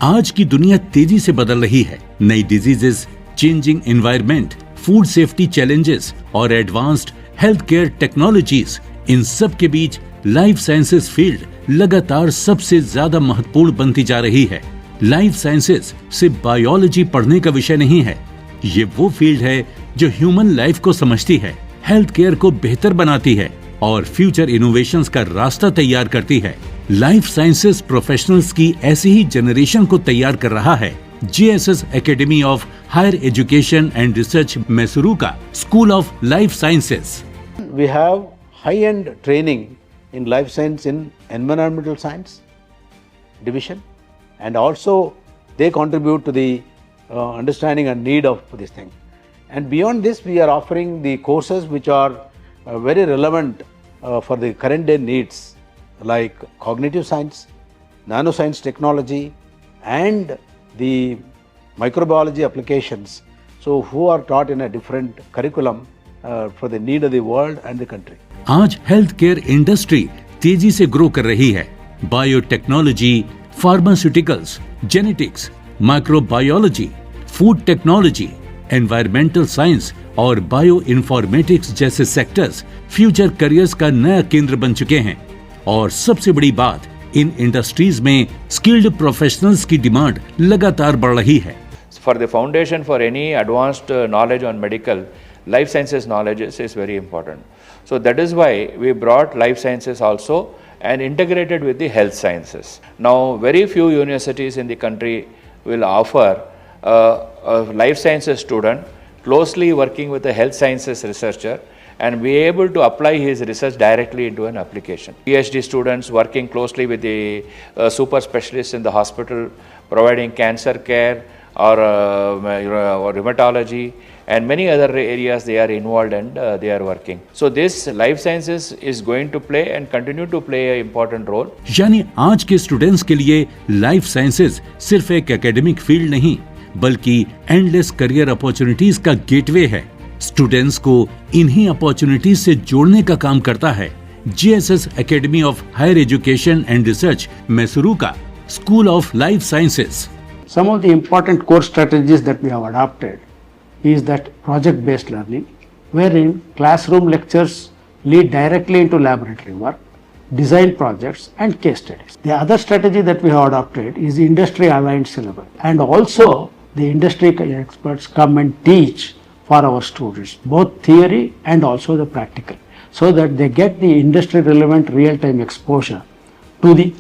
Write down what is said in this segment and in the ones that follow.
आज की दुनिया तेजी से बदल रही है। नई diseases, changing environment, food safety challenges और एडवांस्ड हेल्थ केयर टेक्नोलॉजीज, इन सब के बीच लाइफ साइंसेज फील्ड लगातार सबसे ज्यादा महत्वपूर्ण बनती जा रही है। लाइफ साइंसेज सिर्फ बायोलॉजी पढ़ने का विषय नहीं है, ये वो फील्ड है जो ह्यूमन लाइफ को समझती है, हेल्थ केयर को बेहतर बनाती है और फ्यूचर इनोवेशंस का रास्ता तैयार करती है। लाइफ साइंसेज प्रोफेशनल्स की ऐसी ही जनरेशन को तैयार कर रहा है GSS academy of higher education and research Mysuru का school of life sciences. We have high-end training in life science in environmental science division, and also they contribute to the understanding and need of this thing. And beyond this, we are offering the courses which are very relevant for the current day needs, like cognitive science, nanoscience technology, and the microbiology applications. So who are taught in a different curriculum for the need of the world and the country. आज health care industry तेजी से grow कर रही है। Biotechnology, pharmaceuticals, genetics, microbiology, food technology, environmental science और bio informatics जैसे sectors future careers का नया केंद्र बन चुके हैं। और सबसे बड़ी बात, इन इंडस्ट्रीज में स्किल्ड प्रोफेशनल्स की डिमांड लगातार बढ़ रही है। For the foundation for any advanced knowledge on medical, life sciences knowledge is very important. So that is why we brought life sciences also and integrated with the health sciences. Now very few universities in the country will offer a life sciences student closely working with a health sciences researcher and be able to apply his research directly into an application. PhD students working closely with the super specialists in the hospital providing cancer care or rheumatology and many other areas they are involved and they are working. So this life sciences is going to play and continue to play an important role. यानी आज के students के लिए life sciences सिर्फ एक academic field नहीं, बल्कि endless career opportunities का गेटवे है। स्टूडेंट्स को इन्हीं अपॉर्चुनिटीज से जोड़ने का काम करता है GSS academy of higher education and research Mysuru का school of life sciences. Some of the important core strategies that we have adopted is that project-based learning, wherein classroom lectures lead directly into laboratory work, design projects and case studies. The other strategy that we have adopted is industry-aligned syllabus, and also the industry experts come and teach for our students, both theory and also the practical, so that they get the industry-relevant real-time exposure to the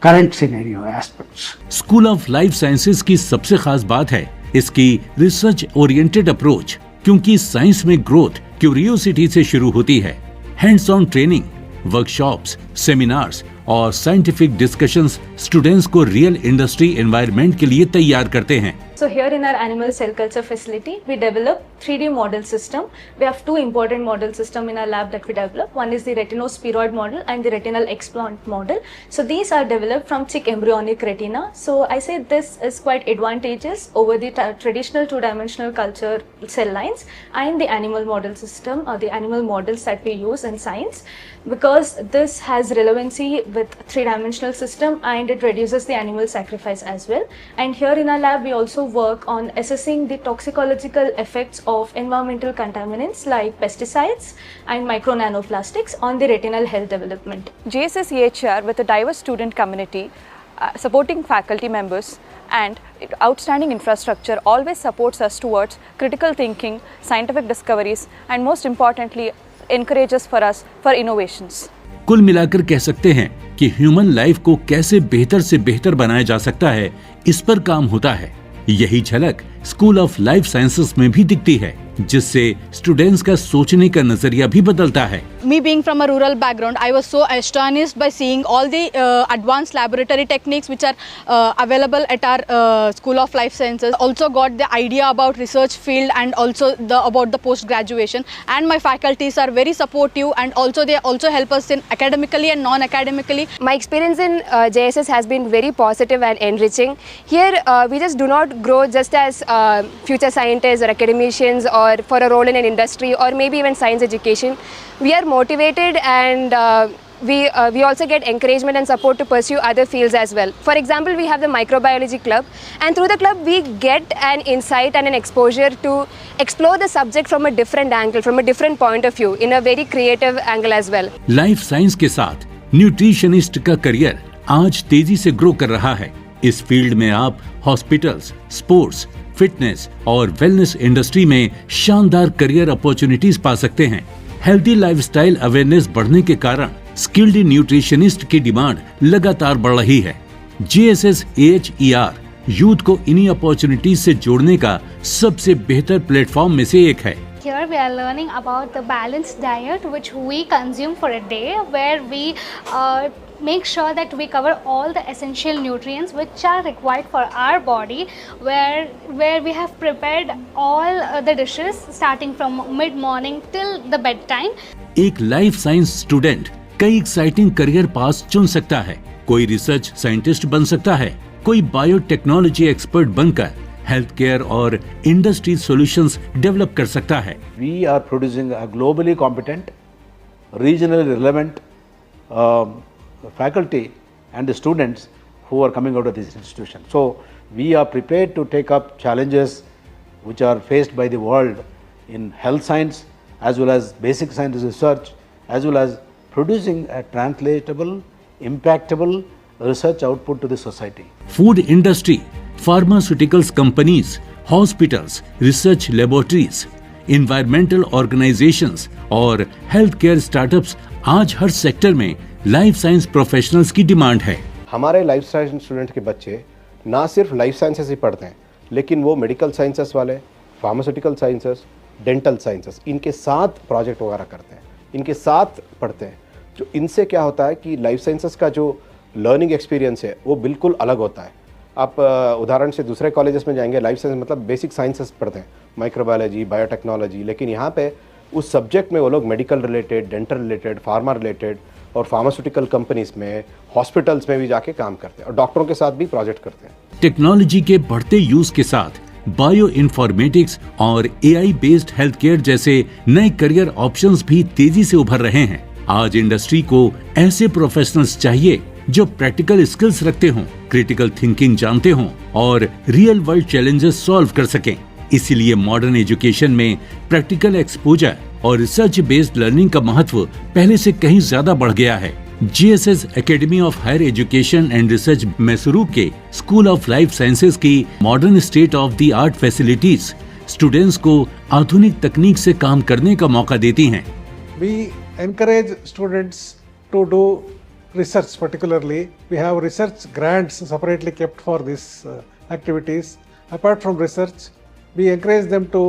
current scenario aspects. School of life sciences की सबसे खास बात है इसकी research oriented approach, क्योंकि science में growth curiosity से शुरू होती है। Hands on training, workshops, seminars और साइंटिफिक डिस्कशंस स्टूडेंट्स को रियल इंडस्ट्री एनवायरनमेंट के लिए तैयार करते हैं। So here in our animal cell culture facility, we develop 3D model system. We have two important model system in our lab that we develop. One is the retinospheroid model and the retinal explant model. So these are developed from chick embryonic retina. So I say this is quite advantageous over the traditional two-dimensional culture cell lines and the animal model system or the animal models that we use in science, because this has relevancy with three-dimensional system and it reduces the animal sacrifice as well. And here in our lab, we also work on assessing the toxicological effects of environmental contaminants like pesticides and micro nanoplastics on the retinal health development. JSS EHR with a diverse student community, supporting faculty members and outstanding infrastructure always supports us towards critical thinking, scientific discoveries and most importantly encourages for us for innovations. कुल मिलाकर कह सकते हैं कि human life को कैसे बेहतर से बेहतर बनाया जा सकता है, इस पर काम होता है। यही झलक स्कूल ऑफ लाइफ साइंसेस में भी दिखती है, जिससे स्टूडेंट्स का सोचने का नजरिया भी बदलता है। Me being from a rural background, I was so astonished by seeing all the advanced laboratory techniques which are available at our School of Life Sciences. Also got the idea about research field and also about the post graduation. And my faculties are very supportive and also they also help us in academically and non-academically. My experience in JSS has been very positive and enriching. Here we just do not grow just as future scientists or academicians or for a role in an industry or maybe even science education. We are motivated and we also get encouragement and support to pursue other fields as well. For example, we have the microbiology club, and through the club we get an insight and an exposure to explore the subject from a different angle, from a different point of view, in a very creative angle as well. Life science के साथ nutritionist का career आज तेजी से grow कर रहा है। इस फील्ड में आप हॉस्पिटल्स, स्पोर्ट्स, फिटनेस और वेलनेस इंडस्ट्री में शानदार करियर अपॉर्चुनिटीज पा सकते हैं। हेल्दी लाइफस्टाइल अवेयरनेस बढ़ने के कारण स्किल्ड न्यूट्रिशनिस्ट की डिमांड लगातार बढ़ रही है। JSS AHER यूथ को इन्हीं अपॉर्चुनिटीज से जोड़ने का सबसे बेहतर प्लेटफॉर्म में से एक है। Here we are learning about the balanced diet which we consume for a day, where we make sure that we cover all the essential nutrients which are required for our body, where we have prepared all the dishes starting from mid morning till the bedtime. एक life science student कई exciting career path चुन सकता है। कोई research scientist बन सकता है, कोई बायोटेक्नोलॉजी एक्सपर्ट बनकर हेल्थ केयर और इंडस्ट्री सॉल्यूशंस डेवलप कर सकता है। We are producing a globally competent, regionally relevant faculty and the students who are coming out of this institution. So we are prepared to take up challenges which are faced by the world in health science as well as basic science research, as well as producing a translatable, impactable research output to the society. Food industry, pharmaceuticals companies, hospitals, research laboratories, environmental organisations और health care startups, आज हर sector में life science professionals की demand है। हमारे life science student के बच्चे ना सिर्फ लाइफ साइंसेस ही पढ़ते हैं, लेकिन वो मेडिकल साइंसेस वाले, फार्मास्यूटिकल साइंसेस, डेंटल साइंसेस, इनके साथ प्रोजेक्ट वगैरह करते हैं, इनके साथ पढ़ते हैं। जो इनसे क्या होता है कि लाइफ साइंसेस का जो लर्निंग एक्सपीरियंस है वो बिल्कुल अलग होता है। आप उदाहरण से दूसरे कॉलेजेस में जाएंगे, लाइफ साइंस मतलब बेसिक साइंसेस पढ़ते हैं, माइक्रोबायोलॉजी, बायोटेक्नोलॉजी, लेकिन यहाँ पे उस सब्जेक्ट में वो लोग medical related, dental related, pharma related और फार्मास्यूटिकल कंपनीज में, हॉस्पिटल्स में भी जाके काम करते हैं और डॉक्टरों के साथ भी प्रोजेक्ट करते हैं। टेक्नोलॉजी के बढ़ते यूज के साथ बायो इन्फॉर्मेटिक्स और AI बेस्ड हेल्थ केयर जैसे नए करियर ऑप्शंस भी तेजी से उभर रहे हैं। आज इंडस्ट्री को ऐसे प्रोफेशनल्स चाहिए जो प्रैक्टिकल स्किल्स रखते हों, क्रिटिकल थिंकिंग जानते हों और रियल वर्ल्ड चैलेंजेस सॉल्व कर सकें। इसीलिए मॉडर्न एजुकेशन में प्रैक्टिकल एक्सपोजर और रिसर्च बेस्ड लर्निंग का महत्व पहले से कहीं ज्यादा बढ़ गया है। JSS academy of higher education and research Mysuru के स्कूल ऑफ लाइफ साइंसेज की modern state of the art facilities students को आधुनिक तकनीक से काम करने का मौका देती हैं। We encourage students to do research. Particularly, we have research grants separately kept for these activities. Apart from research, we encourage them to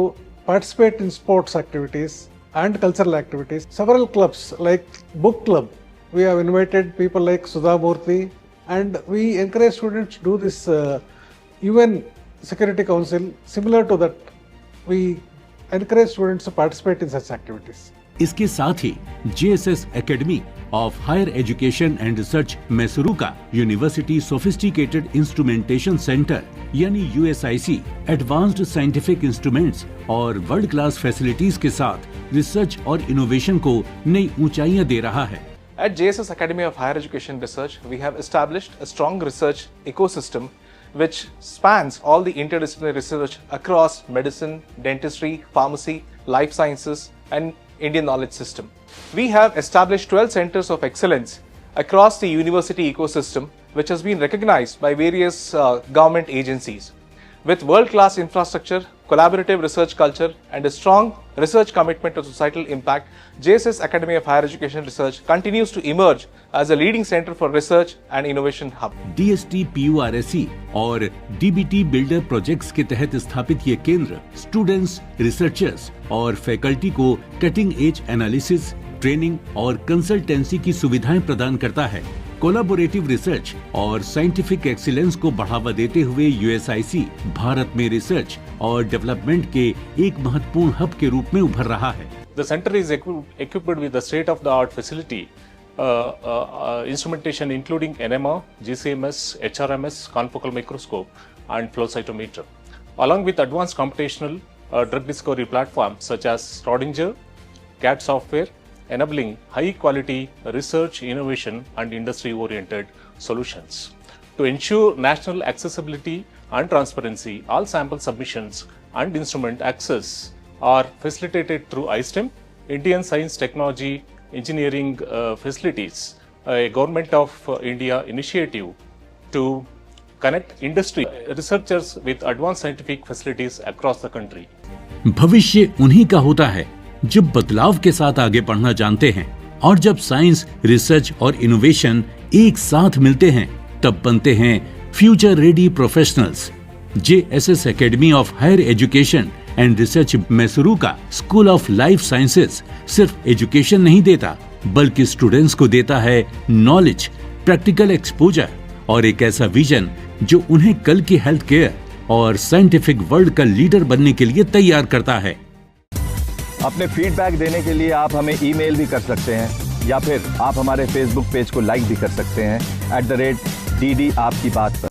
participate in sports activities and cultural activities. Several clubs like book club, we have invited people like Sudha Murthy, and we encourage students to do this UN Security Council. Similar to that, we encourage students to participate in such activities. इसके साथ ही JSS academy of higher education and research Mysuru का university sophisticated instrumentation centre यानी USIC advanced scientific instruments और world class facilities के साथ research और innovation को नई ऊंचाइयां दे रहा है। At JSS Academy of Higher Education Research, we have established a strong research ecosystem which spans all the interdisciplinary research across medicine, dentistry, pharmacy, life sciences, and Indian knowledge system. We have established 12 centers of excellence across the university ecosystem, which has been recognized by various government agencies. With world-class infrastructure, collaborative research culture, and a strong research commitment to societal impact, JSS Academy of Higher Education Research continues to emerge as a leading center for research and innovation hub. DST PURSE और DBT builder projects के तहत स्थापित ये केंद्र students, researchers और faculty को cutting edge analysis, training और consultancy की सुविधाएं प्रदान करता है। कोलैबोरेटिव रिसर्च और साइंटिफिक एक्सीलेंस को बढ़ावा देते हुए USIC भारत में रिसर्च और डेवलपमेंट के एक महत्वपूर्ण हब के रूप में उभर रहा है। The center is equipped with the state-of-the-art facility, instrumentation including NMR, GCMS, HRMS, confocal microscope, and flow cytometer, along with advanced computational drug discovery platforms such as Schrodinger, CAT software, enabling high quality research, innovation and industry oriented solutions. To ensure national accessibility and transparency, all sample submissions and instrument access are facilitated through iSTEM, Indian Science Technology Engineering Facilities, a Government of India initiative to connect industry researchers with advanced scientific facilities across the country. भविष्य उन्हीं का होता है जो बदलाव के साथ आगे बढ़ना जानते हैं, और जब साइंस, रिसर्च और इनोवेशन एक साथ मिलते हैं तब बनते हैं future ready professionals. JSS academy of higher education and research Mysuru का स्कूल ऑफ लाइफ साइंसेज सिर्फ एजुकेशन नहीं देता, बल्कि स्टूडेंट्स को देता है नॉलेज, प्रैक्टिकल एक्सपोजर और एक ऐसा विजन जो उन्हें कल की हेल्थ केयर और साइंटिफिक वर्ल्ड का लीडर बनने के लिए तैयार करता है। अपने फीडबैक देने के लिए आप हमें ईमेल भी कर सकते हैं या फिर आप हमारे फेसबुक पेज को लाइक भी कर सकते हैं @DD आपकी बात पर।